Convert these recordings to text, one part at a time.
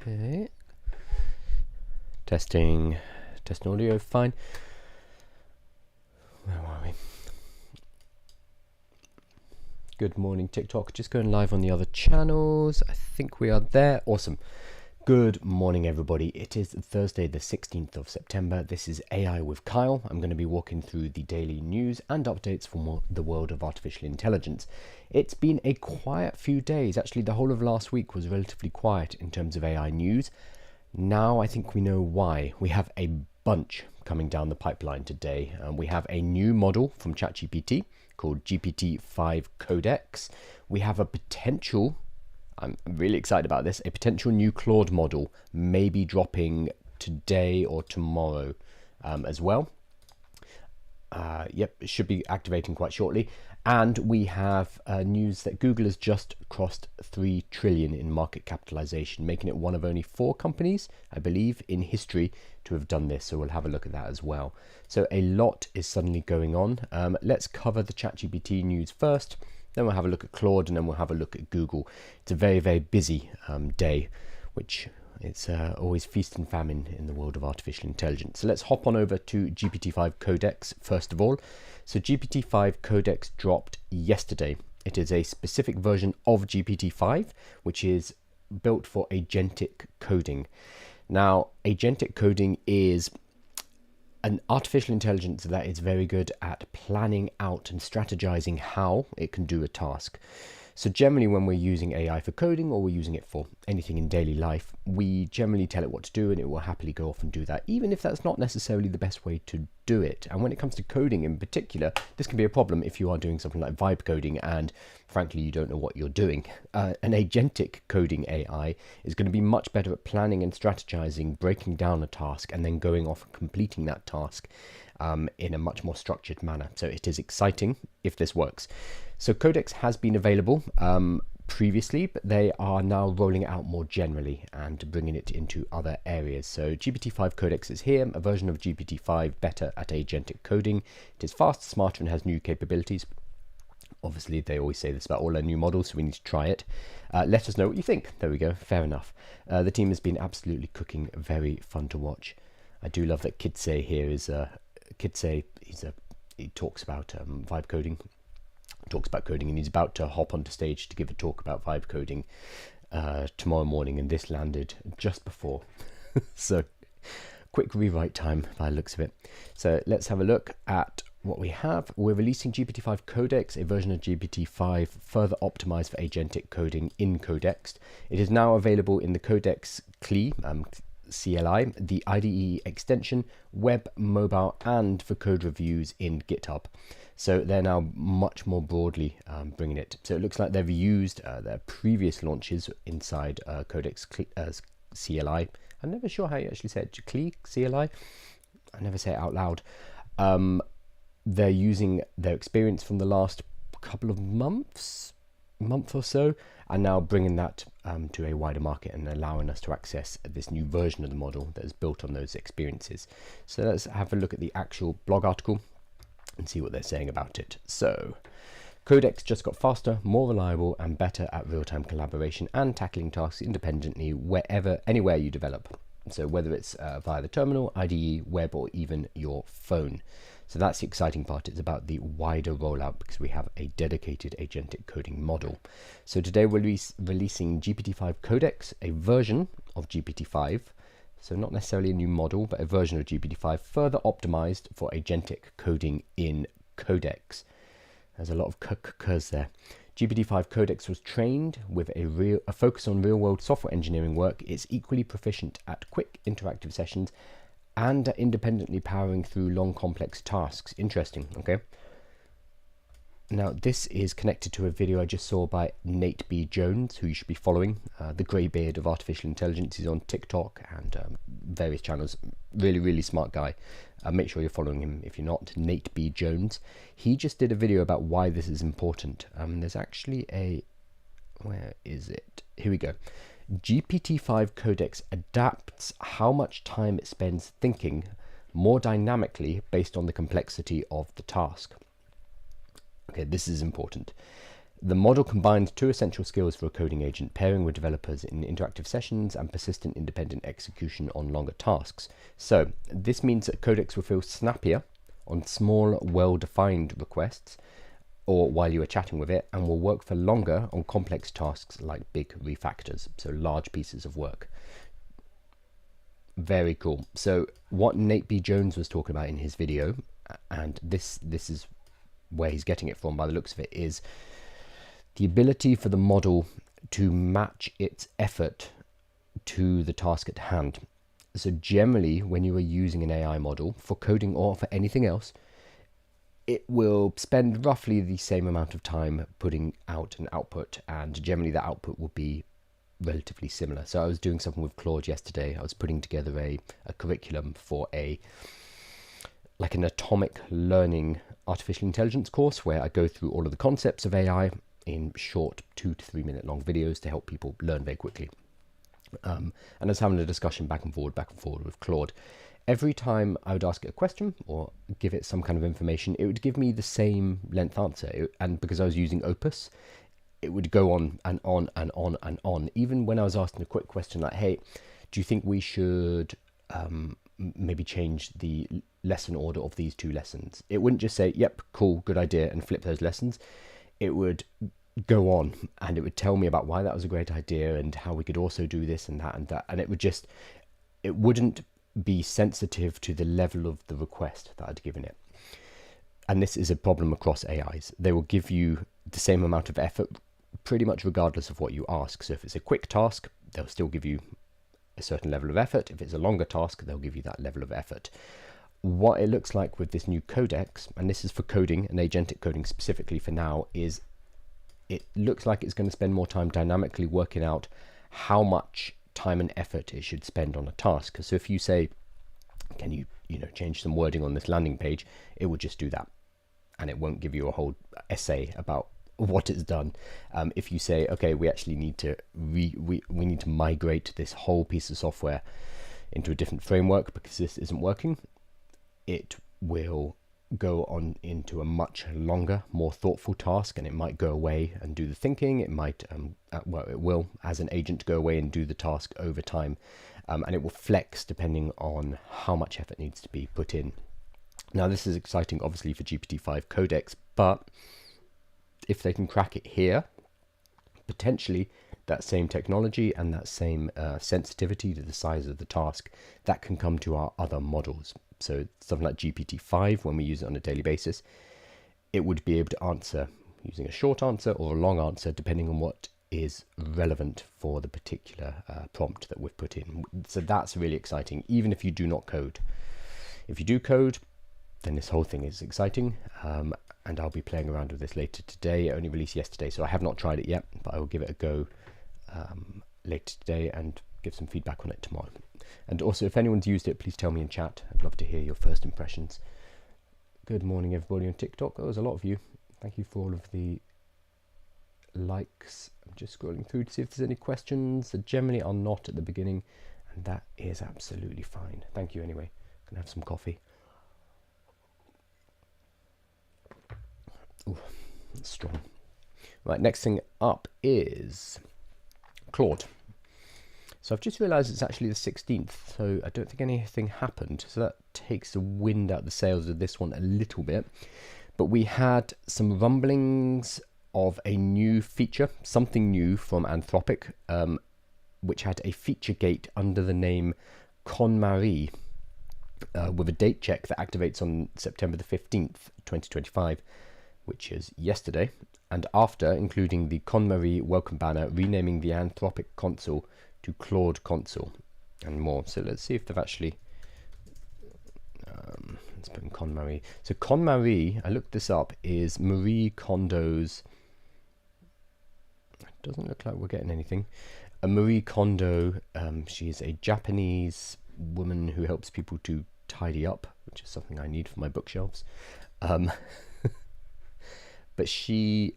Okay. Testing audio, fine. Where are we? Good morning, TikTok. Just going live on the other channels. I think we are there. Awesome. Good morning, everybody. It is Thursday, the 16th of September. This is AI with Kyle. I'm going to be walking through the daily news and updates from the world of artificial intelligence. It's been a quiet few days. Actually, the whole of last week was relatively quiet in terms of AI news. Now I think we know why. We have a bunch coming down the pipeline today. We have a new model from ChatGPT called GPT-5 Codex. We have a potential, I'm really excited about this, a potential new Claude model may be dropping today or tomorrow as well. Yep, it should be activating quite shortly. And we have news that Google has just crossed 3 trillion in market capitalization, making it one of only 4 companies, I believe, in history to have done this. So we'll have a look at that as well. So a lot is suddenly going on. Let's cover the ChatGPT news first. Then we'll have a look at Claude, and then we'll have a look at Google. It's a very, very busy day, which it's always feast and famine in the world of artificial intelligence. So let's hop on over to GPT-5 Codex first of all. So GPT-5 Codex dropped yesterday. It is a specific version of GPT-5, which is built for agentic coding. Now, agentic coding is an artificial intelligence that is very good at planning out and strategizing how it can do a task. So generally when we're using AI for coding, or we're using it for anything in daily life, we generally tell it what to do and it will happily go off and do that, even if that's not necessarily the best way to do it. And when it comes to coding in particular, this can be a problem if you are doing something like vibe coding and frankly you don't know what you're doing. An agentic coding AI is going to be much better at planning and strategizing, breaking down a task and then going off and completing that task in a much more structured manner. So it is exciting if this works. So Codex has been available previously, but they are now rolling it out more generally and bringing it into other areas. So GPT-5 Codex is here, a version of GPT-5 better at agentic coding. It is faster, smarter, and has new capabilities. Obviously, they always say this about all their new models, so we need to try it. Let us know what you think. There we go, fair enough. The team has been absolutely cooking, very fun to watch. I do love that Kidsey here is, Kidsey, he talks about vibe coding. Talks about coding, and he's about to hop onto stage to give a talk about vibe coding tomorrow morning, and this landed just before. So quick rewrite time by the looks of it. So let's have a look at what we have. We're releasing GPT-5 Codex, a version of GPT-5 further optimized for agentic coding in Codex. It is now available in the Codex CLI, CLI, the IDE extension, web, mobile, and for code reviews in GitHub. So they're now much more broadly bringing it. So it looks like they've used their previous launches inside Codex CLI. I'm never sure how you actually say it. CLI? I never say it out loud. They're using their experience from the last couple of month or so, and now bringing that to a wider market and allowing us to access this new version of the model that is built on those experiences. So let's have a look at the actual blog article and see what they're saying about it. So Codex just got faster, more reliable, and better at real-time collaboration and tackling tasks independently anywhere you develop. So whether it's via the terminal, IDE, web, or even your phone. So that's the exciting part. It's about the wider rollout because we have a dedicated agentic coding model. So today we're releasing GPT-5 Codex, a version of GPT-5. So not necessarily a new model, but a version of GPT-5 further optimized for agentic coding in Codex. There's a lot of cuz there. GPT-5 Codex was trained with a focus on real-world software engineering work. It's equally proficient at quick interactive sessions and at independently powering through long complex tasks. Interesting, okay? Now this is connected to a video I just saw by Nate B. Jones, who you should be following. The grey beard of artificial intelligence. He's on TikTok and various channels. Really, really smart guy. Make sure you're following him if you're not. Nate B. Jones. He just did a video about why this is important. There's actually a... where is it? Here we go. GPT-5 Codex adapts how much time it spends thinking more dynamically based on the complexity of the task. Okay, this is important. The model combines two essential skills for a coding agent: pairing with developers in interactive sessions and persistent independent execution on longer tasks. So this means that Codex will feel snappier on small, well-defined requests or while you are chatting with it, and will work for longer on complex tasks like big refactors, so large pieces of work. Very cool. So what Nate B. Jones was talking about in his video, and this is where he's getting it from by the looks of it, is the ability for the model to match its effort to the task at hand. So generally, when you are using an AI model for coding or for anything else, it will spend roughly the same amount of time putting out an output, and generally that output will be relatively similar. So I was doing something with Claude yesterday. I was putting together a curriculum for an atomic learning artificial intelligence course where I go through all of the concepts of AI in short 2 to 3 minute long videos to help people learn very quickly. And I was having a discussion back and forward with Claude. Every time I would ask it a question or give it some kind of information, it would give me the same length answer. And because I was using Opus, it would go on and on and on and on. Even when I was asking a quick question like, hey, do you think we should maybe change the lesson order of these 2 lessons? It wouldn't just say, yep, cool, good idea, and flip those lessons. It would go on and it would tell me about why that was a great idea and how we could also do this and that and that. And it wouldn't be sensitive to the level of the request that I'd given it. And this is a problem across AIs. They will give you the same amount of effort pretty much regardless of what you ask. So if it's a quick task, they'll still give you a certain level of effort. If it's a longer task, they'll give you that level of effort. What it looks like with this new Codex, and this is for coding and agentic coding specifically for now, is it looks like it's going to spend more time dynamically working out how much time and effort it should spend on a task. So if you say, can you change some wording on this landing page, it will just do that, and it won't give you a whole essay about what it's done. If you say, okay, we actually need to we need to migrate this whole piece of software into a different framework because this isn't working, it will go on into a much longer, more thoughtful task, and it might go away and do the thinking. It might it will as an agent go away and do the task over time, and it will flex depending on how much effort needs to be put in. Now this is exciting obviously for GPT-5 Codex, but if they can crack it here, potentially that same technology and that same sensitivity to the size of the task, that can come to our other models. So something like GPT-5, when we use it on a daily basis, it would be able to answer using a short answer or a long answer, depending on what is relevant for the particular prompt that we've put in. So that's really exciting, even if you do not code. If you do code, then this whole thing is exciting. And I'll be playing around with this later today. It only released yesterday, so I have not tried it yet, but I will give it a go later today and give some feedback on it tomorrow. And also, if anyone's used it, please tell me in chat. I'd love to hear your first impressions. Good morning, everybody on TikTok. Oh, there's a lot of you. Thank you for all of the likes. I'm just scrolling through to see if there's any questions. There generally are not at the beginning, and that is absolutely fine. Thank you anyway. Gonna have some coffee. Ooh, that's strong. Right, next thing up is Claude. So I've just realised it's actually the 16th, so I don't think anything happened. So that takes the wind out of the sails of this one a little bit. But we had some rumblings of a new feature, something new from Anthropic, which had a feature gate under the name KonMari, with a date check that activates on September the 15th, 2025, which is yesterday. And after including the KonMari welcome banner, renaming the Anthropic console to Claude console and more. So let's see if they've actually let's put in KonMari. So KonMari, I looked this up, is Marie Kondo's, it doesn't look like we're getting anything. Marie Kondo, she is a Japanese woman who helps people to tidy up, which is something I need for my bookshelves. But she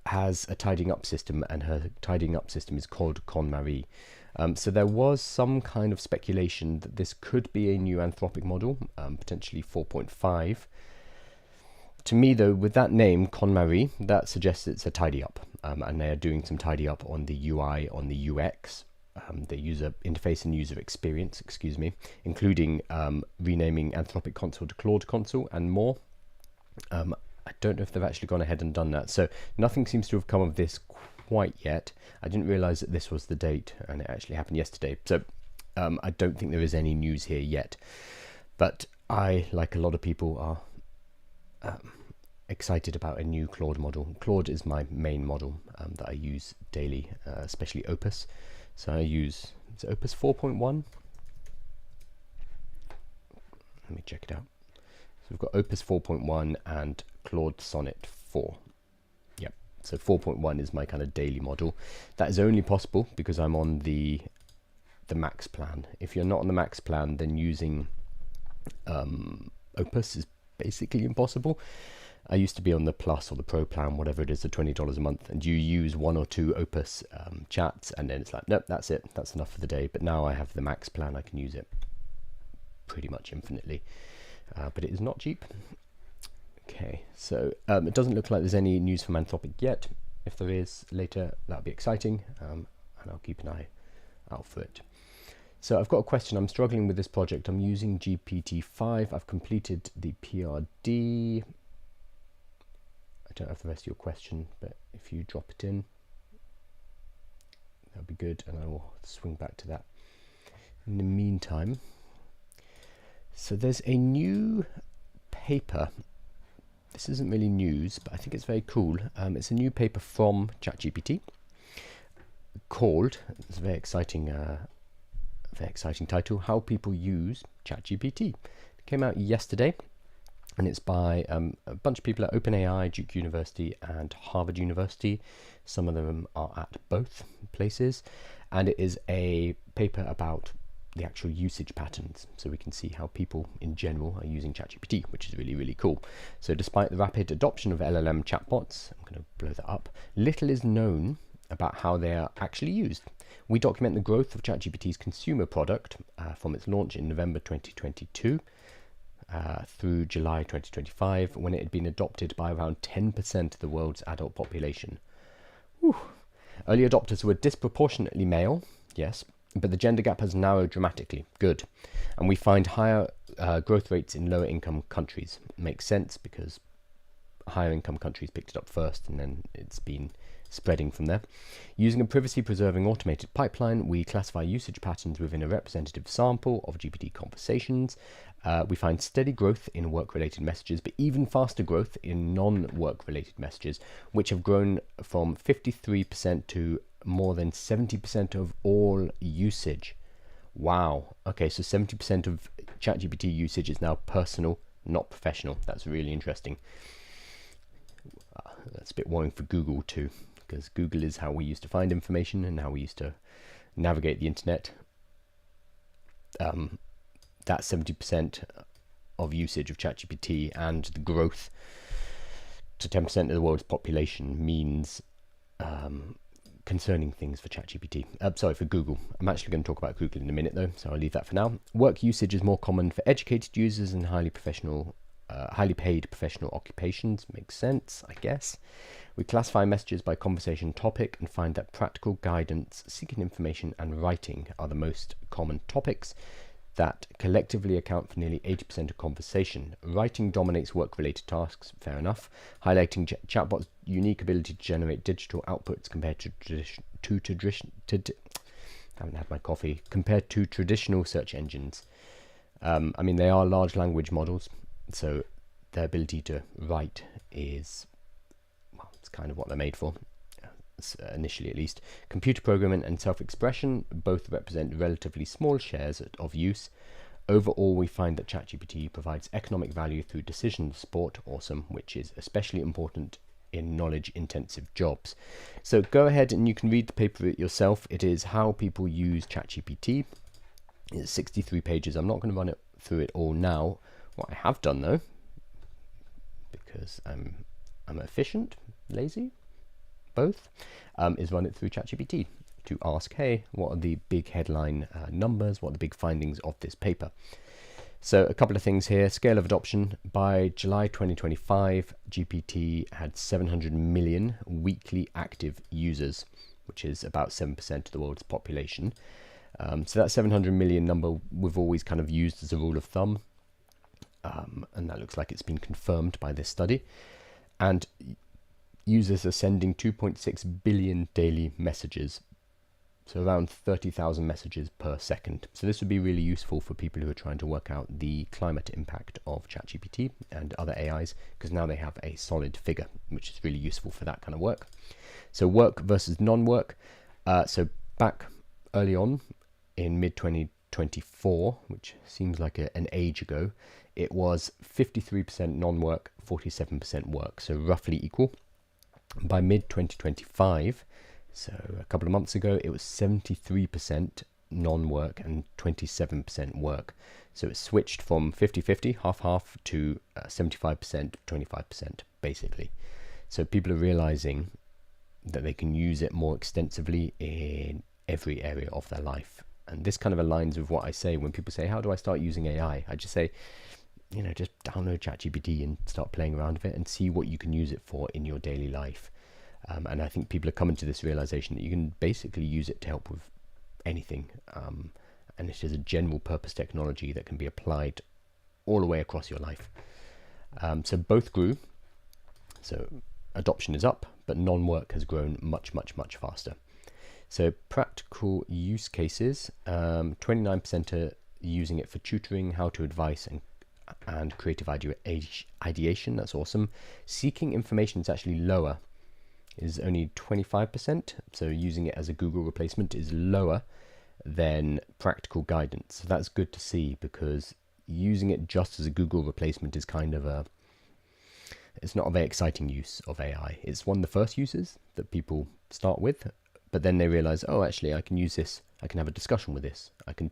has a tidying up system, and her tidying up system is called KonMari. So there was some kind of speculation that this could be a new Anthropic model, potentially 4.5. To me, though, with that name, KonMari, that suggests it's a tidy up, and they are doing some tidy up on the UI, on the UX, the user interface and user experience, excuse me, including renaming Anthropic Console to Claude Console and more. I don't know if they've actually gone ahead and done that. So nothing seems to have come of this quite yet. I didn't realize that this was the date, and it actually happened yesterday. So I don't think there is any news here yet. But I, like a lot of people, are excited about a new Claude model. Claude is my main model that I use daily, especially Opus. So I use, is it Opus 4.1? Let me check it out. So we've got Opus 4.1 and Claude Sonnet 4. Yep, so 4.1 is my kind of daily model. That is only possible because I'm on the max plan. If you're not on the max plan, then using Opus is basically impossible. I used to be on the Plus or the Pro plan, whatever it is, the $20 a month, and you use 1 or 2 Opus chats, and then it's like, nope, that's it, that's enough for the day. But now I have the max plan, I can use it pretty much infinitely, but it is not cheap. Okay, so it doesn't look like there's any news from Anthropic yet. If there is later, that'll be exciting, and I'll keep an eye out for it. So I've got a question. I'm struggling with this project. I'm using GPT-5. I've completed the PRD. I don't have the rest of your question, but if you drop it in, that'll be good, and I will swing back to that. In the meantime, so there's a new paper. This isn't really news, but I think it's very cool. It's a new paper from ChatGPT called, it's a very exciting title, How People Use ChatGPT. It came out yesterday, and it's by a bunch of people at OpenAI, Duke University, and Harvard University. Some of them are at both places, and it is a paper about the actual usage patterns, so we can see how people in general are using ChatGPT, which is really, really cool. So despite the rapid adoption of LLM chatbots, I'm going to blow that up, little is known about how they are actually used. We document the growth of ChatGPT's consumer product from its launch in November 2022 through July 2025, when it had been adopted by around 10% of the world's adult population. Whew. Early adopters were disproportionately male, yes, but the gender gap has narrowed dramatically. Good. And we find higher growth rates in lower income countries. Makes sense because higher income countries picked it up first, and then it's been spreading from there. Using a privacy preserving automated pipeline, we classify usage patterns within a representative sample of GPT conversations. We find steady growth in work related messages, but even faster growth in non-work related messages, which have grown from 53% to more than 70% of all usage. Wow. Okay, so 70% of ChatGPT usage is now personal, not professional. That's really interesting. That's a bit worrying for Google too, because Google is how we used to find information and how we used to navigate the internet. That 70% of usage of ChatGPT and the growth to 10% of the world's population means concerning things for ChatGPT. Sorry, for Google. I'm actually going to talk about Google in a minute though, so I'll leave that for now. Work usage is more common for educated users and highly paid professional occupations. Makes sense, I guess. We classify messages by conversation topic and find that practical guidance, seeking information, and writing are the most common topics that collectively account for nearly 80% of conversation. Writing dominates work-related tasks, fair enough, highlighting chatbots' unique ability to generate digital outputs compared to compared to traditional search engines. I mean, they are large language models, so their ability to write is, well, it's kind of what they're made for. Initially at least. Computer programming and self-expression both represent relatively small shares of use. Overall, we find that ChatGPT provides economic value through decision support, awesome, which is especially important in knowledge-intensive jobs. So go ahead and you can read the paper yourself. It is How People Use ChatGPT. It's 63 pages. I'm not going to run it through it all now. What I have done though, because I'm efficient, lazy, both, is run it through ChatGPT to ask, hey, what are the big headline numbers, what are the big findings of this paper? So a couple of things here. Scale of adoption. By July 2025, GPT had 700 million weekly active users, which is about 7% of the world's population. So that 700 million number we've always kind of used as a rule of thumb. And that looks like it's been confirmed by this study. And users are sending 2.6 billion daily messages. So around 30,000 messages per second. So this would be really useful for people who are trying to work out the climate impact of ChatGPT and other AIs, because now they have a solid figure, which is really useful for that kind of work. So work versus non-work. So back early on in mid-2024, which seems like an age ago, it was 53% non-work, 47% work, so roughly equal. By mid-2025, so a couple of months ago, it was 73% non-work and 27% work. So it switched from 50-50, half-half, to 75%, 25%, basically. So people are realizing that they can use it more extensively in every area of their life. And this kind of aligns with what I say when people say, how do I start using AI? I just say, just download ChatGPT and start playing around with it and see what you can use it for in your daily life. And I think people are coming to this realization that you can basically use it to help with anything. And it is a general purpose technology that can be applied all the way across your life. So both grew. So adoption is up, but non-work has grown much, much, much faster. So practical use cases, 29% are using it for tutoring, how-to advice, and creative ideation. That's awesome. Seeking information is actually lower, is only 25%. So using it as a Google replacement is lower than practical guidance. So that's good to see, because using it just as a Google replacement is kind of it's not a very exciting use of AI. It's one of the first uses that people start with, but then they realize, oh, actually I can use this, I can have a discussion with this, I can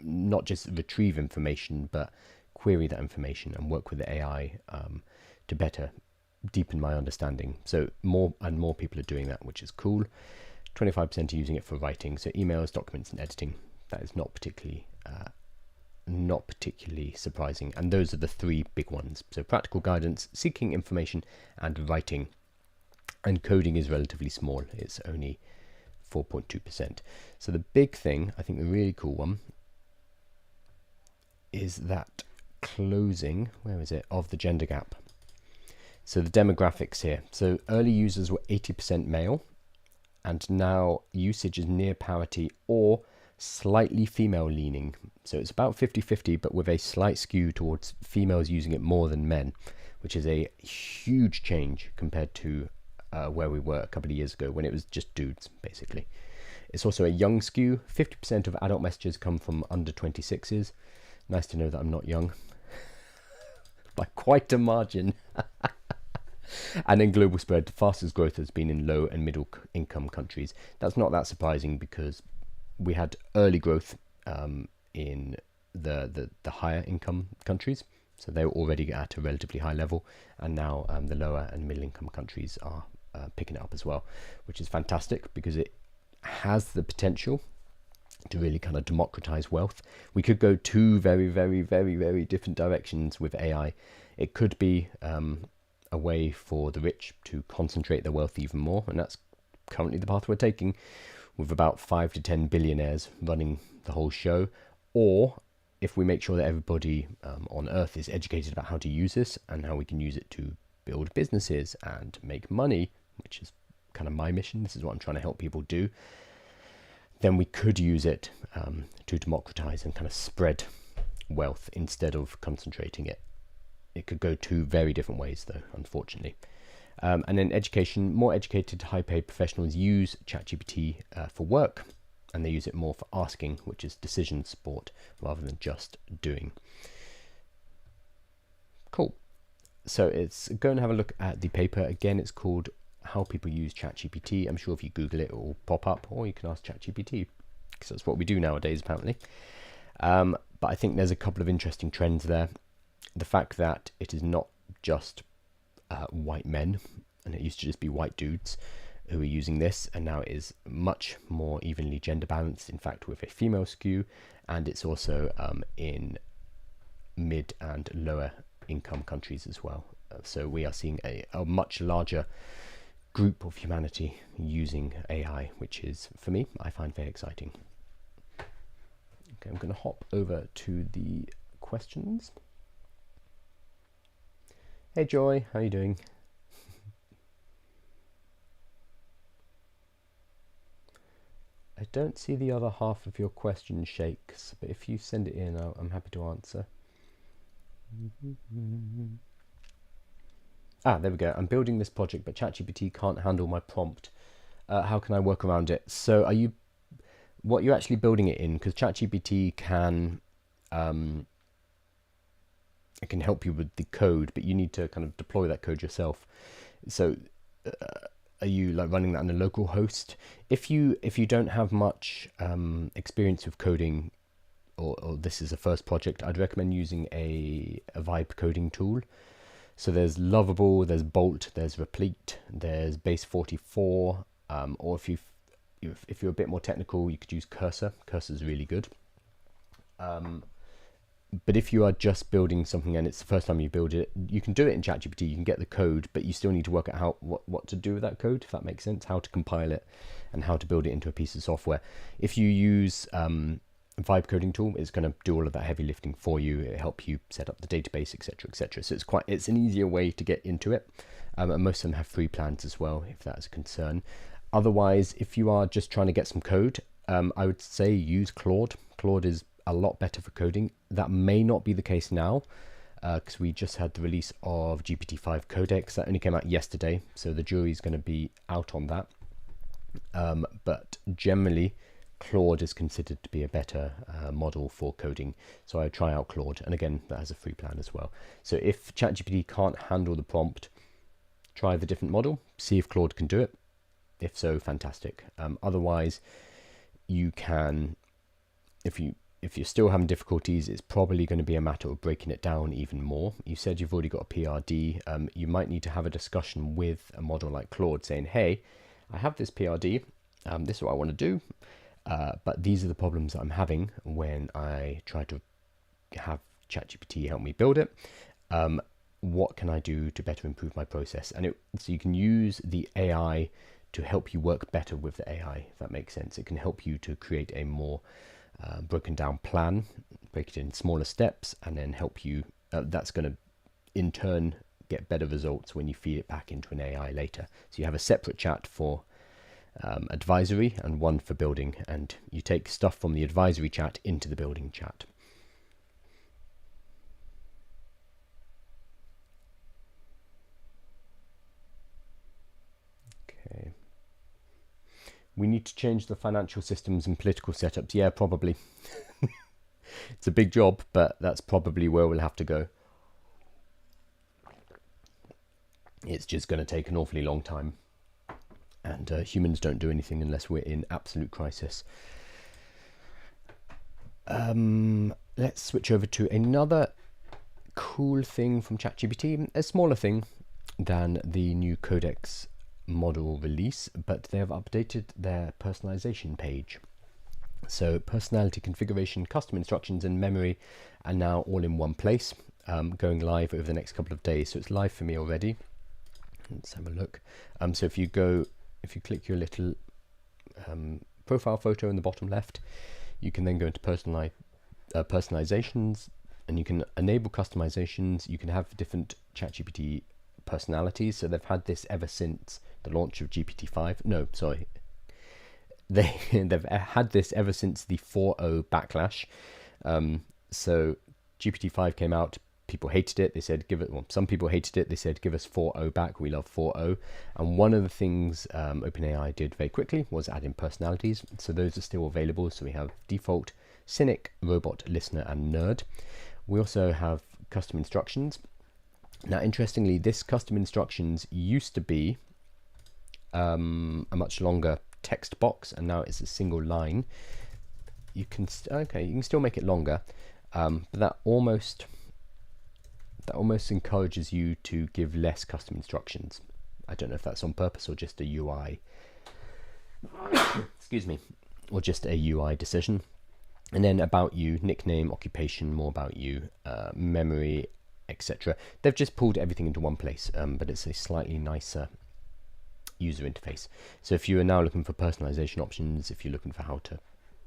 not just retrieve information, but query that information and work with the AI to better deepen my understanding. So more and more people are doing that, which is cool. 25% are using it for writing, so emails, documents, and editing. That is not particularly surprising. And those are the three big ones. So practical guidance, seeking information, and writing. And coding is relatively small. It's only 4.2%. So the big thing, I think the really cool one, is that closing, where is it, of the gender gap. So the demographics here. So early users were 80% male, and now usage is near parity or slightly female leaning. So it's about 50-50, but with a slight skew towards females using it more than men, which is a huge change compared to where we were a couple of years ago when it was just dudes, basically. It's also a young skew. 50% of adult messages come from under 26s. Nice to know that I'm not young by quite a margin. And then global spread, the fastest growth has been in low and middle income countries. That's not that surprising, because we had early growth in the higher income countries. So they were already at a relatively high level, and now the lower and middle income countries are picking it up as well, which is fantastic, because it has the potential to really kind of democratize wealth. We could go two very, very, very, very different directions with AI. It could be a way for the rich to concentrate their wealth even more, and that's currently the path we're taking, with about 5 to 10 billionaires running the whole show. Or if we make sure that everybody on Earth is educated about how to use this and how we can use it to build businesses and make money, which is kind of my mission, this is what I'm trying to help people do, then we could use it to democratize and kind of spread wealth instead of concentrating it. It could go two very different ways, though, unfortunately. And then education. More educated, high-paid professionals use ChatGPT for work, and they use it more for asking, which is decision support, rather than just doing. Cool. So it's going to have a look at the paper. Again, it's called How People Use ChatGPT. I'm sure if you Google it, it will pop up, or you can ask ChatGPT, because that's what we do nowadays, apparently. But I think there's a couple of interesting trends there. The fact that it is not just white men, and it used to just be white dudes who are using this, and now it is much more evenly gender balanced, in fact with a female skew, and it's also in mid and lower income countries as well. So we are seeing a much larger group of humanity using AI, which is, for me, I find very exciting. Okay, I'm going to hop over to the questions. Hey Joy, how are you doing? I don't see the other half of your question, Shakes, but if you send it in, I'm happy to answer. There we go. I'm building this project, but ChatGPT can't handle my prompt. How can I work around it? So what you're actually building it in, because ChatGPT can, it can help you with the code, but you need to kind of deploy that code yourself. So are you like running that on a local host? If you don't have much experience with coding, or this is a first project, I'd recommend using a vibe coding tool. So there's Lovable, there's Bolt, there's Replete, there's Base 44, or if you're a bit more technical, you could use Cursor. Cursor is really good. But if you are just building something and it's the first time you build it, you can do it in ChatGPT. You can get the code, but you still need to work out what to do with that code, if that makes sense, how to compile it and how to build it into a piece of software. If you use Vibe coding tool, it's going to do all of that heavy lifting for you. It help you set up the database, etc., etc. So it's an easier way to get into it. And most of them have free plans as well, if that's a concern. Otherwise, if you are just trying to get some code, I would say use Claude. Claude is a lot better for coding. That may not be the case now, because we just had the release of GPT-5 Codex. That only came out yesterday, so the jury's going to be out on that. But generally, Claude is considered to be a better model for coding. So I try out Claude, and again, that has a free plan as well. So if ChatGPT can't handle the prompt, try the different model, see if Claude can do it. If so, fantastic. Otherwise, you can, if you're still having difficulties, it's probably going to be a matter of breaking it down even more. You said you've already got a PRD. You might need to have a discussion with a model like Claude saying, hey, I have this PRD. This is what I want to do. But these are the problems that I'm having when I try to have ChatGPT help me build it. What can I do to better improve my process? And so you can use the AI to help you work better with the AI, if that makes sense. It can help you to create a more broken down plan, break it in smaller steps, and then help you. That's going to, in turn, get better results when you feed it back into an AI later. So you have a separate chat for advisory and one for building, and you take stuff from the advisory chat into the building chat. Okay. We need to change the financial systems and political setups. Yeah, probably. It's a big job, but that's probably where we'll have to go. It's just going to take an awfully long time. And humans don't do anything unless we're in absolute crisis. Let's switch over to another cool thing from ChatGPT. A smaller thing than the new Codex model release, but they have updated their personalization page. So personality configuration, custom instructions, and memory are now all in one place, going live over the next couple of days. So it's live for me already. Let's have a look. So if you click your little profile photo in the bottom left, you can then go into personalizations, and you can enable customizations. You can have different ChatGPT personalities. So they've had this ever since the launch of GPT-5. No, sorry. They've had this ever since the 4.0 backlash. So GPT-5 came out. People hated it. They said, some people hated it. They said, give us 4.0 back. We love 4.0. And one of the things OpenAI did very quickly was add in personalities. So those are still available. So we have default, cynic, robot, listener, and nerd. We also have custom instructions. Now, interestingly, this custom instructions used to be a much longer text box, and now it's a single line. You can still make it longer, but that almost encourages you to give less custom instructions. I don't know if that's on purpose or just a UI excuse me, or just a UI decision. And then about you, nickname, occupation, more about you, memory, etc. They've just pulled everything into one place, but it's a slightly nicer user interface. So if you are now looking for personalization options, if you're looking for how to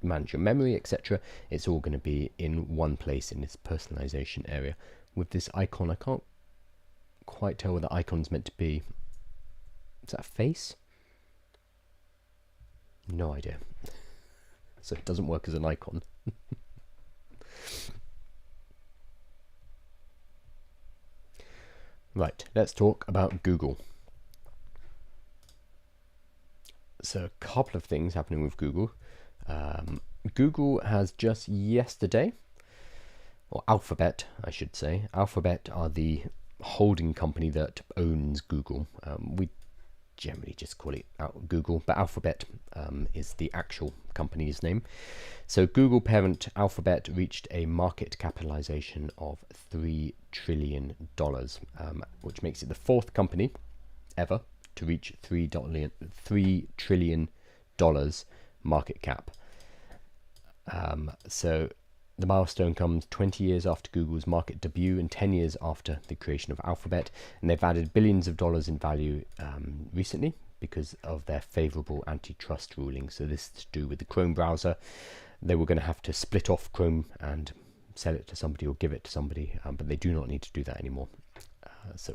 manage your memory, etc., it's all going to be in one place in this personalization area. With this icon, I can't quite tell what the icon's meant to be. Is that a face? No idea. So it doesn't work as an icon. Right, let's talk about Google. So a couple of things happening with Google. Google has just yesterday, or Alphabet, I should say. Alphabet are the holding company that owns Google. We generally just call it Google, but Alphabet is the actual company's name. So Google parent Alphabet reached a market capitalization of $3 trillion, which makes it the fourth company ever to reach $3 trillion market cap. So the milestone comes 20 years after Google's market debut and 10 years after the creation of Alphabet, and they've added billions of dollars in value recently because of their favorable antitrust ruling. So this is to do with the Chrome browser. They were going to have to split off Chrome and sell it to somebody or give it to somebody, but they do not need to do that anymore,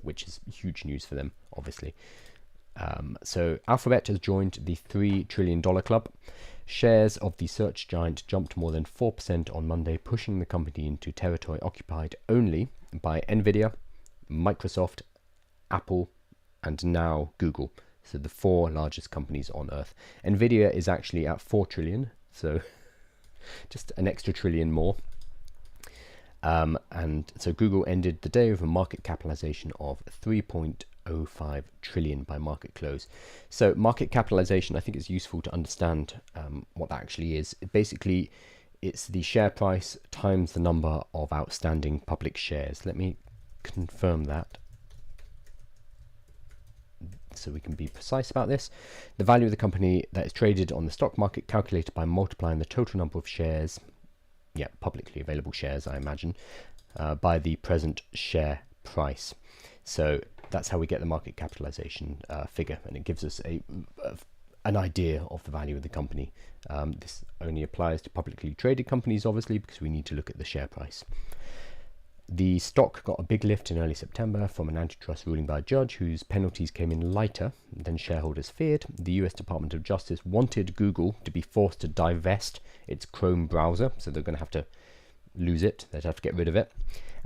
which is huge news for them, obviously. So Alphabet has joined the $3 trillion club. Shares of the search giant jumped more than 4% on Monday, pushing the company into territory occupied only by Nvidia, Microsoft, Apple, and now Google. So the four largest companies on Earth. Nvidia is actually at 4 trillion, so just an extra trillion more. And so Google ended the day with a market capitalization of 3.05 trillion by market close. So market capitalization, I think it's useful to understand what that actually is. Basically, it's the share price times the number of outstanding public shares. Let me confirm that so we can be precise about this. The value of the company that is traded on the stock market calculated by multiplying the total number of shares, publicly available shares, I imagine, by the present share price. So that's how we get the market capitalization figure, and it gives us an idea of the value of the company. This only applies to publicly traded companies, obviously, because we need to look at the share price. The stock got a big lift in early September from an antitrust ruling by a judge whose penalties came in lighter than shareholders feared. The US Department of Justice wanted Google to be forced to divest its Chrome browser, so they're going to have to lose it, they'd have to get rid of it.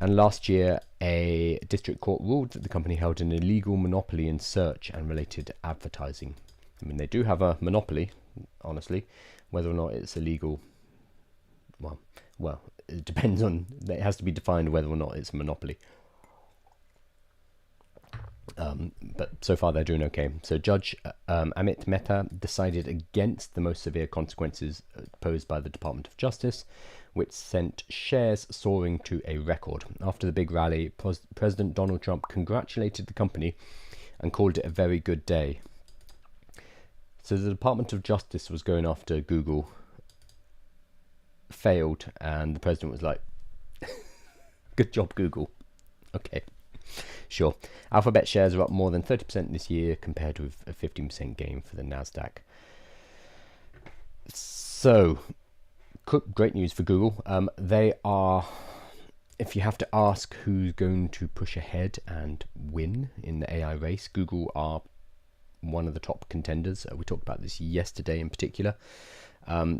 And last year, a district court ruled that the company held an illegal monopoly in search and related advertising. I mean, they do have a monopoly, honestly. Whether or not it's illegal, well, it depends on, it has to be defined whether or not it's a monopoly. But so far they're doing okay. So Judge Amit Mehta decided against the most severe consequences posed by the Department of Justice, which sent shares soaring to a record. After the big rally, President Donald Trump congratulated the company and called it a very good day. So the Department of Justice was going after Google, failed, and the president was like, good job, Google. Okay, sure. Alphabet shares are up more than 30% this year, compared with a 15% gain for the NASDAQ. So, great news for Google. They are, if you have to ask who's going to push ahead and win in the AI race, Google are one of the top contenders. We talked about this yesterday in particular.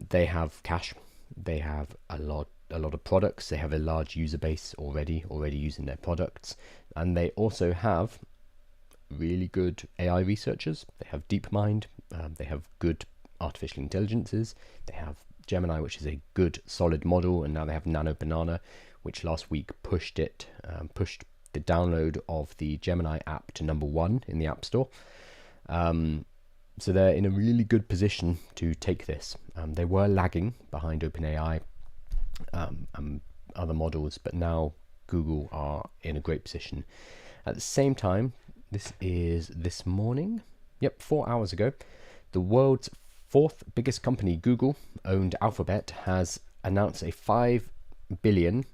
They have cash. They have a lot of products. They have a large user base already using their products, and they also have really good AI researchers. They have DeepMind. They have good artificial intelligences. They have Gemini, which is a good solid model, and now they have Nano Banana, which last week pushed the download of the Gemini app to #1 in the App Store. So they're in a really good position to take this. They were lagging behind OpenAI and other models, but now Google are in a great position. At the same time, this is this morning, 4 hours ago, the world's fourth biggest company, Google, owned Alphabet, has announced a £5 billion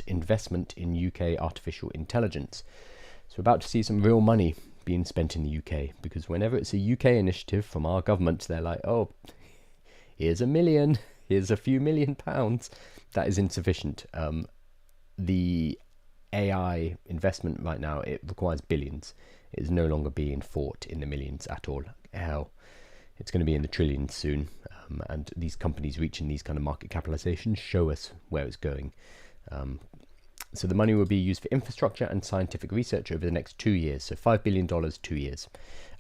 investment in UK artificial intelligence. So we're about to see some real money being spent in the UK, because whenever it's a UK initiative from our government, they're like, oh, here's a million, here's a few £1,000,000. That is insufficient. The AI investment right now, it requires billions. It is no longer being fought in the millions at all. Hell, it's going to be in the trillions soon. And these companies reaching these kind of market capitalizations show us where it's going. So the money will be used for infrastructure and scientific research over the next 2 years. So $5 billion, 2 years.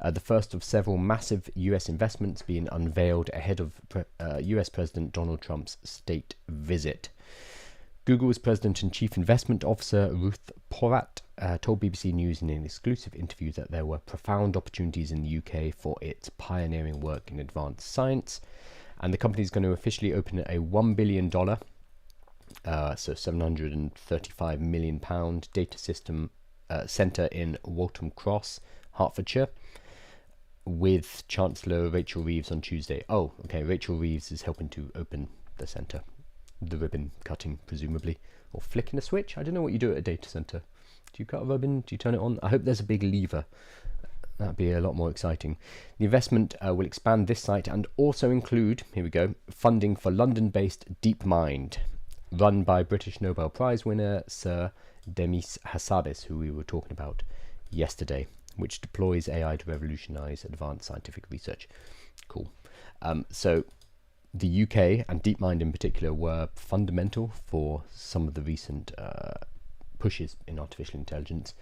The first of several massive US investments being unveiled ahead of US President Donald Trump's state visit. Google's President and Chief Investment Officer Ruth Porat told BBC News in an exclusive interview that there were profound opportunities in the UK for its pioneering work in advanced science. And the company is going to officially open a $1 billion, so £735 million data system centre in Waltham Cross, Hertfordshire, with Chancellor Rachel Reeves on Tuesday. Oh, okay, Rachel Reeves is helping to open the centre. The ribbon cutting, presumably, or flicking a switch. I don't know what you do at a data center. Do you cut a ribbon? Do you turn it on? I hope there's a big lever. That'd be a lot more exciting. The investment will expand this site and also include, here we go, funding for London-based DeepMind, run by British Nobel Prize winner Sir Demis Hassabis, who we were talking about yesterday, which deploys AI to revolutionize advanced scientific research. Cool. So the UK and DeepMind in particular were fundamental for some of the recent pushes in artificial intelligence.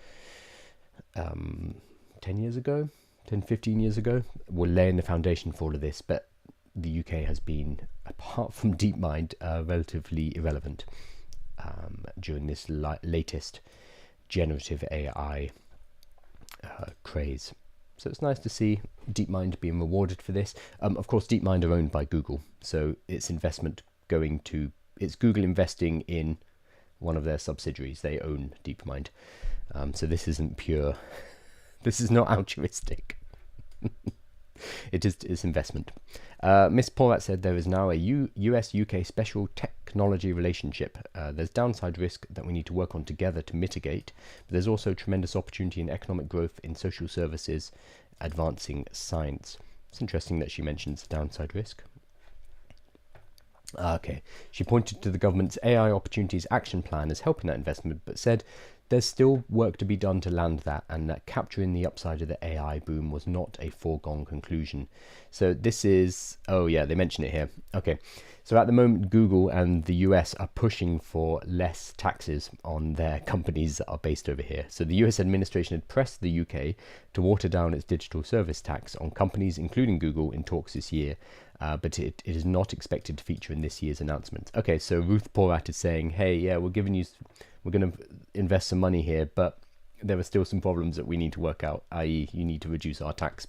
10 years ago, 10, 15 years ago, were laying the foundation for all of this, but the UK has been, apart from DeepMind, relatively irrelevant during this latest generative AI craze. So it's nice to see DeepMind being rewarded for this. Of course, DeepMind are owned by Google, so its investment it's Google investing in one of their subsidiaries. They own DeepMind. So this isn't pure, this is not altruistic. It's investment. Ms. Porat said there is now a US-UK special technology relationship. There's downside risk that we need to work on together to mitigate, but there's also tremendous opportunity in economic growth in social services, advancing science. It's interesting that she mentions the downside risk. Okay. She pointed to the government's AI Opportunities Action Plan as helping that investment, but said there's still work to be done to land that, and that capturing the upside of the AI boom was not a foregone conclusion. So this is, oh yeah, they mention it here. Okay, so at the moment, Google and the US are pushing for less taxes on their companies that are based over here. So the US administration had pressed the UK to water down its digital service tax on companies, including Google, in talks this year. But it is not expected to feature in this year's announcement. Okay, so Ruth Porat is saying, hey, yeah, we're going to invest some money here, but there are still some problems that we need to work out, i.e. you need to reduce our tax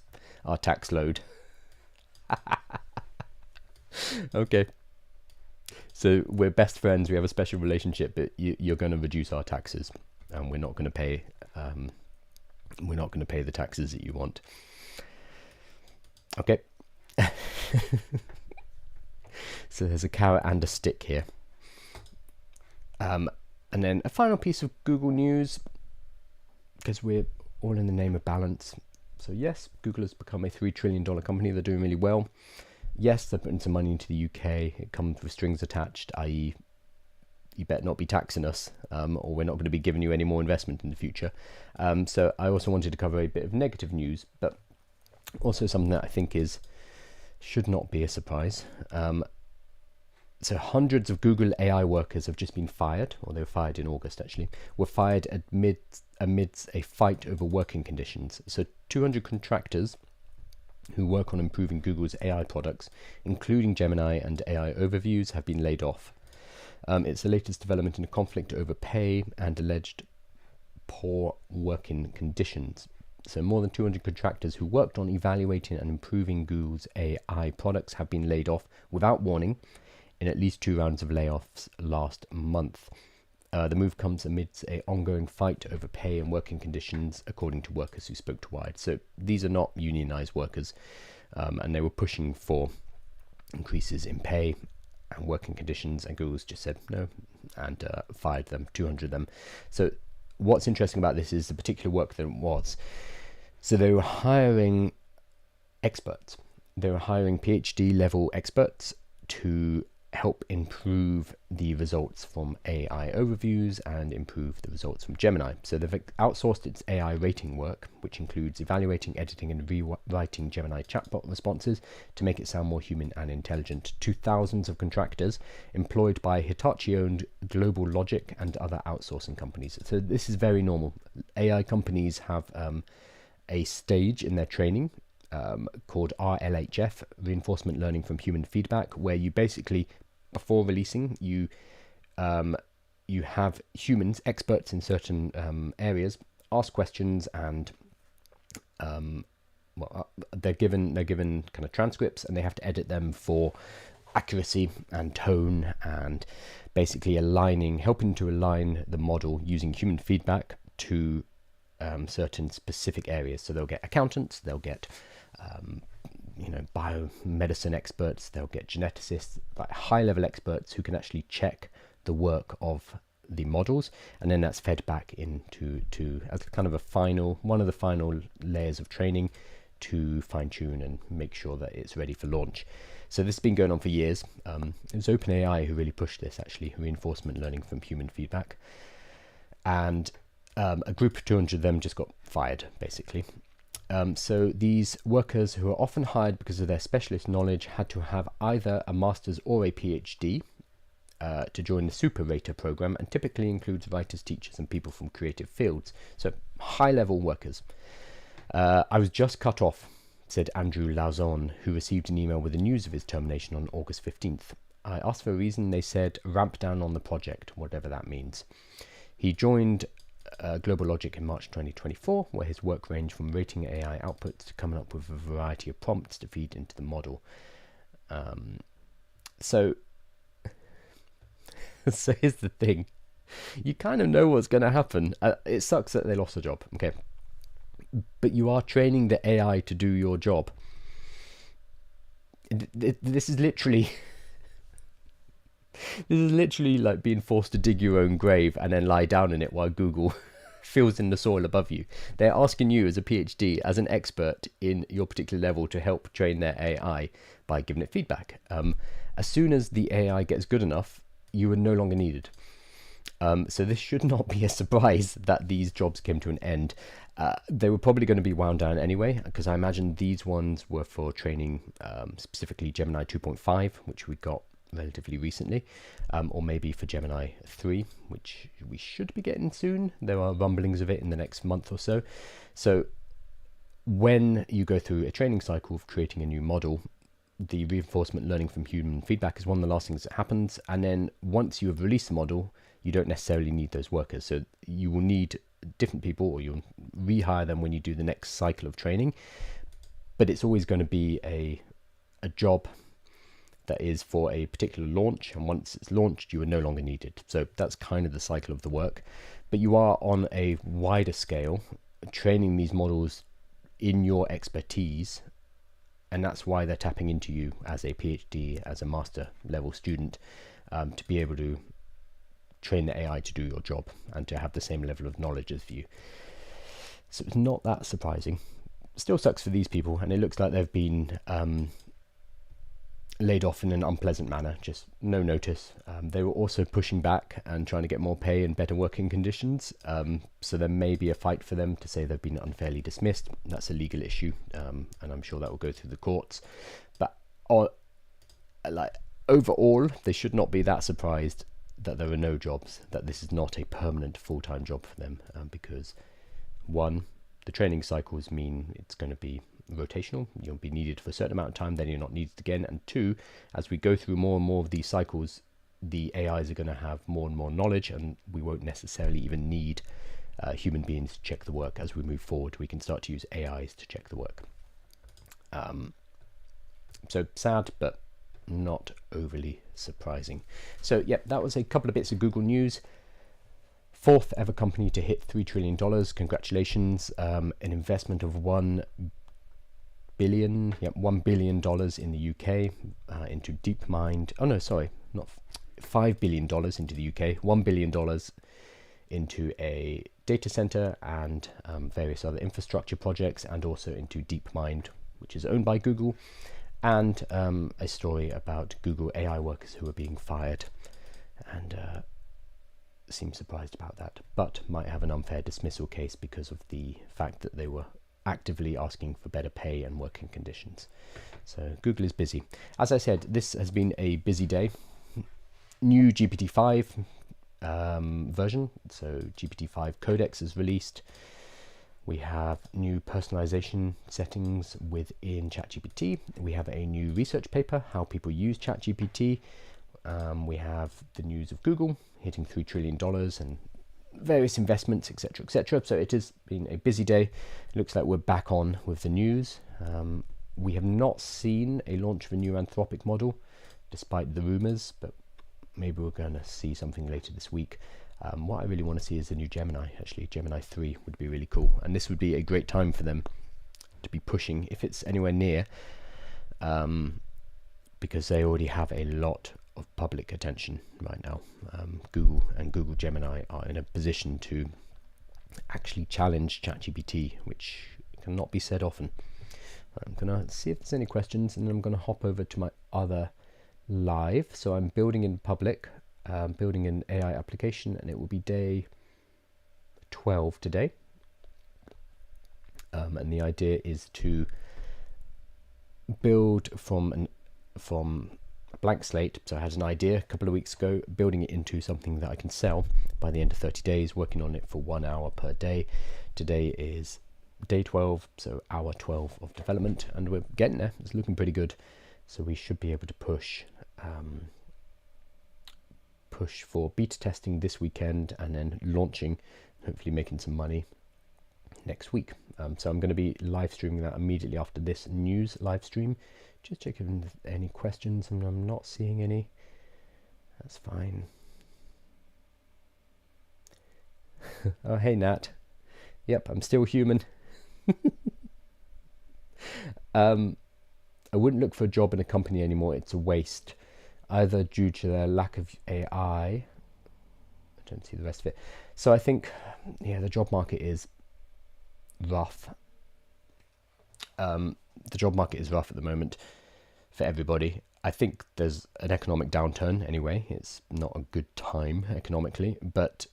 load. Okay. So we're best friends, we have a special relationship, but you're going to reduce our taxes, and we're not going to pay the taxes that you want. Okay. So there's a carrot and a stick here. And then a final piece of Google news, because we're all in the name of balance. So yes, Google has become a $3 trillion company. They're doing really well. Yes, they're putting some money into the UK. It comes with strings attached, i.e. you better not be taxing us, or we're not going to be giving you any more investment in the future. So I also wanted to cover a bit of negative news, but also something that I think should not be a surprise. So hundreds of Google AI workers have just been fired, or they were fired in August actually, were fired amidst a fight over working conditions. So 200 contractors who work on improving Google's AI products, including Gemini and AI overviews, have been laid off. It's the latest development in a conflict over pay and alleged poor working conditions. So more than 200 contractors who worked on evaluating and improving Google's AI products have been laid off without warning in at least 2 rounds of layoffs last month. The move comes amidst an ongoing fight over pay and working conditions, according to workers who spoke to Wired. So these are not unionized workers, and they were pushing for increases in pay and working conditions, and Google's just said no and fired them, 200 of them. So what's interesting about this is the particular work that it was. So they were hiring experts. They were hiring PhD level experts to help improve the results from AI overviews and improve the results from Gemini. So they've outsourced its AI rating work, which includes evaluating, editing, and rewriting Gemini chatbot responses to make it sound more human and intelligent, to thousands of contractors employed by Hitachi-owned Global Logic and other outsourcing companies. So this is very normal. AI companies have a stage in their training called RLHF, Reinforcement Learning from Human Feedback, where you basically, before releasing, you have humans, experts in certain areas, ask questions, and they're given kind of transcripts, and they have to edit them for accuracy and tone, and basically helping to align the model using human feedback to certain specific areas. So they'll get accountants, they'll get biomedicine experts, they'll get geneticists, like high-level experts who can actually check the work of the models, and then that's fed back into as kind of one of the final layers of training to fine-tune and make sure that it's ready for launch. So this has been going on for years. It was OpenAI who really pushed this, actually, reinforcement learning from human feedback, and a group of 200 of them just got fired, basically. So these workers, who are often hired because of their specialist knowledge, had to have either a master's or a PhD to join the Super Rater program, and typically includes writers, teachers, and people from creative fields. So high-level workers. I was just cut off, said Andrew Lauzon, who received an email with the news of his termination on August 15th. I asked for a reason. They said ramp down on the project, whatever that means. He joined Global Logic in March 2024, where his work ranged from rating AI outputs to coming up with a variety of prompts to feed into the model. So here's the thing. You kind of know what's going to happen. It sucks that they lost a job, okay? But you are training the AI to do your job. This is literally... This is literally like being forced to dig your own grave and then lie down in it while Google fills in the soil above you. They're asking you as a PhD, as an expert in your particular level, to help train their AI by giving it feedback. As soon as the AI gets good enough, you are no longer needed. So this should not be a surprise that these jobs came to an end. They were probably going to be wound down anyway, because I imagine these ones were for training specifically Gemini 2.5, which we got relatively recently, or maybe for Gemini 3, which we should be getting soon. There are rumblings of it in the next month or so. So when you go through a training cycle of creating a new model, the reinforcement learning from human feedback is one of the last things that happens. And then once you have released the model, you don't necessarily need those workers. So you will need different people, or you'll rehire them when you do the next cycle of training. But it's always going to be a job that is for a particular launch, and once it's launched, you are no longer needed. So that's kind of the cycle of the work. But you are on a wider scale training these models in your expertise, and that's why they're tapping into you as a PhD, as a master level student, to be able to train the AI to do your job and to have the same level of knowledge as you. So it's not that surprising. Still sucks for these people, and it looks like they've been laid off in an unpleasant manner, just no notice. They were also pushing back and trying to get more pay and better working conditions, so there may be a fight for them to say they've been unfairly dismissed. That's a legal issue, and I'm sure that will go through the courts. But overall, they should not be that surprised that there are no jobs, that this is not a permanent full-time job for them, because one, the training cycles mean it's going to be rotational. You'll be needed for a certain amount of time, then you're not needed again. And two, as we go through more and more of these cycles, the AIs are going to have more and more knowledge, and we won't necessarily even need human beings to check the work. As we move forward, we can start to use AIs to check the work. So sad, but not overly surprising. So yeah, that was a couple of bits of Google news. Fourth ever company to hit $3 trillion. Congratulations. An investment of $1 billion billion, yep, $1 billion in the UK into DeepMind. Oh no, sorry, not $5 billion into the UK, $1 billion into a data center and various other infrastructure projects, and also into DeepMind, which is owned by Google, and a story about Google AI workers who are being fired, and seem surprised about that, but might have an unfair dismissal case because of the fact that they were actively asking for better pay and working conditions. So Google is busy. As I said, this has been a busy day. New GPT-5 version, so GPT-5 Codex is released. We have new personalization settings within ChatGPT. We have a new research paper, how people use ChatGPT. We have the news of Google hitting $3 trillion and various investments, etc., etc. So it has been a busy day. It looks like we're back on with the news. We have not seen a launch of a new Anthropic model, despite the rumors, but maybe we're going to see something later this week. What I really want to see is the new Gemini, actually. Gemini 3 would be really cool. And this would be a great time for them to be pushing, if it's anywhere near, because they already have a lot of public attention right now. Google and Google Gemini are in a position to actually challenge ChatGPT, which cannot be said often. I'm going to see if there's any questions, and then I'm going to hop over to my other live. So I'm building in public, building an AI application, and it will be day 12 today. And the idea is to build from a blank slate. So I had an idea a couple of weeks ago, building it into something that I can sell by the end of 30 days, working on it for 1 hour per day. Today is day 12, so hour 12 of development, and we're getting there. It's looking pretty good. So we should be able to push for beta testing this weekend, and then launching, hopefully making some money next week. So I'm going to be live streaming that immediately after this news live stream. Just check if there's any questions, and I'm not seeing any. That's fine. Oh, hey Nat. Yep, I'm still human. I wouldn't look for a job in a company anymore. It's a waste, either due to their lack of AI. I don't see the rest of it. So I think, yeah, the job market is rough. The job market is rough at the moment for everybody. I think there's an economic downturn anyway. It's not a good time economically, but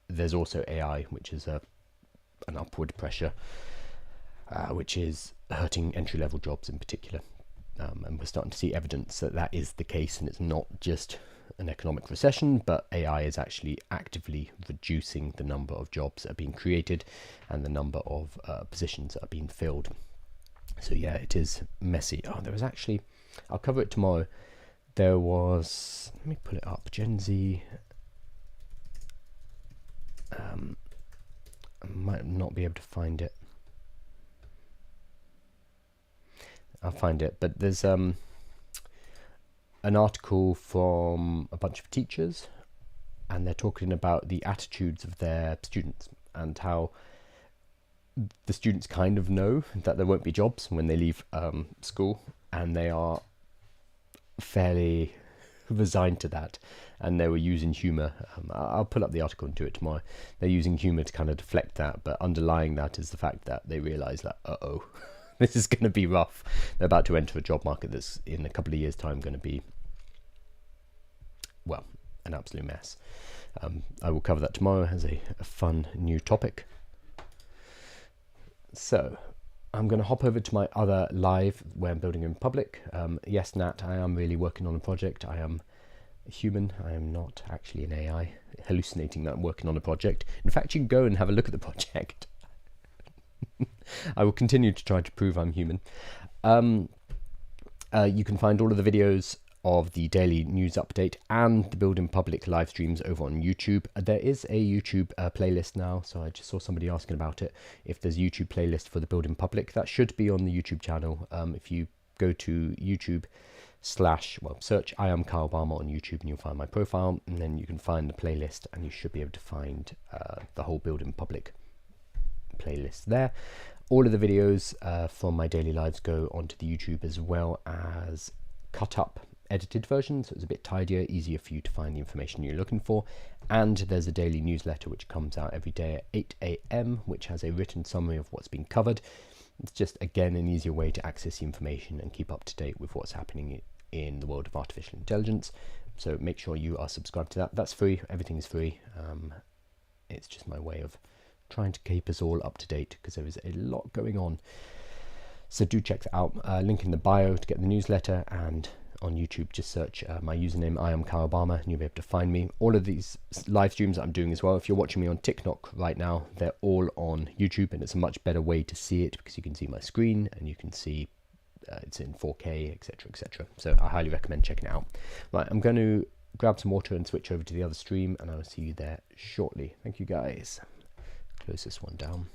there's also AI, which is an upward pressure, which is hurting entry-level jobs in particular. And we're starting to see evidence that that is the case, and it's not just an economic recession, but AI is actually actively reducing the number of jobs that are being created and the number of positions that are being filled. So yeah, it is messy. Oh, there was actually, I'll cover it tomorrow. There was, let me pull it up, Gen Z. I might not be able to find it. I'll find it, but there's an article from a bunch of teachers, and they're talking about the attitudes of their students and how the students kind of know that there won't be jobs when they leave school, and they are fairly resigned to that, and they were using humor. I'll pull up the article and do it tomorrow. They're using humor to kind of deflect that, but underlying that is the fact that they realize that, uh-oh, this is going to be rough. They're about to enter a job market that's in a couple of years' time going to be, well, an absolute mess. I will cover that tomorrow as a fun new topic. So I'm going to hop over to my other live where I'm building in public. Yes, Nat, I am really working on a project. I am a human. I am not actually an AI hallucinating that I'm working on a project. In fact, you can go and have a look at the project. I will continue to try to prove I'm human. You can find all of the videos of the daily news update and the Build in Public live streams over on YouTube. There is a YouTube playlist now, so I just saw somebody asking about it. If there's a YouTube playlist for the Build in Public, that should be on the YouTube channel. If you go to YouTube search I am Kyle Balmer on YouTube, and you'll find my profile, and then you can find the playlist, and you should be able to find the whole Build in Public playlist there. All of the videos from my daily lives go onto the YouTube as well as cut up edited version, so it's a bit tidier, easier for you to find the information you're looking for. And there's a daily newsletter which comes out every day at 8 a.m, which has a written summary of what's been covered. It's just, again, an easier way to access the information and keep up to date with what's happening in the world of artificial intelligence. So make sure you are subscribed to that. That's free. Everything is free. It's just my way of trying to keep us all up to date because there is a lot going on. So do check that out. Link in the bio to get the newsletter, and on YouTube just search my username, I am Kyle Barmer, and you'll be able to find me. All of these live streams that I'm doing as well, if you're watching me on TikTok right now, they're all on YouTube, and it's a much better way to see it because you can see my screen and you can see it's in 4K, etc, etc. So I highly recommend checking it out. Right, I'm going to grab some water and switch over to the other stream, and I will see you there shortly. Thank you guys. Close this one down.